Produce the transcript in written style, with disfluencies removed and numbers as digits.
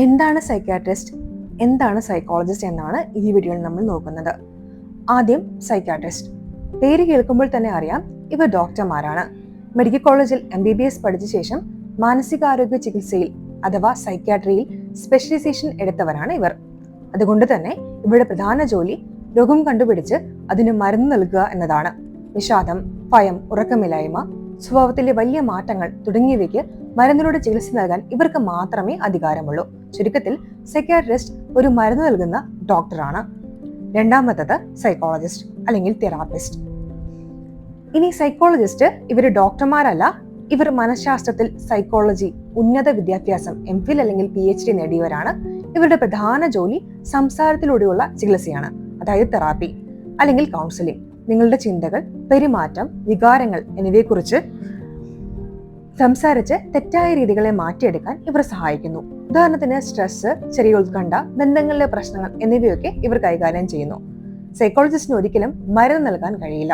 എന്താണ് സൈക്യാട്രിസ്റ്റ്, എന്താണ് സൈക്കോളജിസ്റ്റ് എന്നാണ് ഈ വീഡിയോയിൽ നമ്മൾ നോക്കുന്നത്. ആദ്യം സൈക്യാട്രിസ്റ്റ്. പേര് കേൾക്കുമ്പോൾ തന്നെ അറിയാം, ഇവർ ഡോക്ടർമാരാണ്. മെഡിക്കൽ കോളേജിൽ MBBS പഠിച്ച ശേഷം മാനസികാരോഗ്യ ചികിത്സയിൽ അഥവാ സൈക്യാട്രിയിൽ സ്പെഷ്യലൈസേഷൻ എടുത്തവരാണ് ഇവർ. അതുകൊണ്ട് തന്നെ ഇവരുടെ പ്രധാന ജോലി രോഗം കണ്ടുപിടിച്ച് അതിന് മരുന്ന് നൽകുക എന്നതാണ്. വിഷാദം, ഭയം, ഉറക്കമില്ലായ്മ, സ്വഭാവത്തിലെ വലിയ മാറ്റങ്ങൾ തുടങ്ങിയവയ്ക്ക് മരുന്നിലൂടെ ചികിത്സ നൽകാൻ ഇവർക്ക് മാത്രമേ അധികാരമുള്ളൂ. ചുരുക്കത്തിൽ സൈക്യാട്രിസ്റ്റ് ഒരു മരുന്ന് നൽകുന്ന ഡോക്ടറാണ്. രണ്ടാമത്തത് സൈക്കോളജിസ്റ്റ് അല്ലെങ്കിൽ തെറാപ്പിസ്റ്റ്. ഇനി സൈക്കോളജിസ്റ്റ് ഇവർ ഡോക്ടർമാരല്ല, ഇവർ മനഃശാസ്ത്രത്തിൽ സൈക്കോളജി ഉന്നത വിദ്യാഭ്യാസം MPhil അല്ലെങ്കിൽ PhD നേടിയവരാണ്. ഇവരുടെ പ്രധാന ജോലി സംസാരത്തിലൂടെയുള്ള ചികിത്സയാണ്, അതായത് തെറാപ്പി അല്ലെങ്കിൽ കൗൺസിലിംഗ്. നിങ്ങളുടെ ചിന്തകൾ, പെരുമാറ്റം, വികാരങ്ങൾ എന്നിവയെക്കുറിച്ച് സംസാരിച്ച് തെറ്റായ രീതികളെ മാറ്റിയെടുക്കാൻ ഇവർ സഹായിക്കുന്നു. ഉദാഹരണത്തിന് സ്ട്രെസ്, ചെറിയ ഉത്കണ്ഠ, ബന്ധങ്ങളിലെ പ്രശ്നങ്ങൾ എന്നിവയൊക്കെ ഇവർ കൈകാര്യം ചെയ്യുന്നു. സൈക്കോളജിസ്റ്റിന് ഒരിക്കലും മരുന്ന് നൽകാൻ കഴിയില്ല.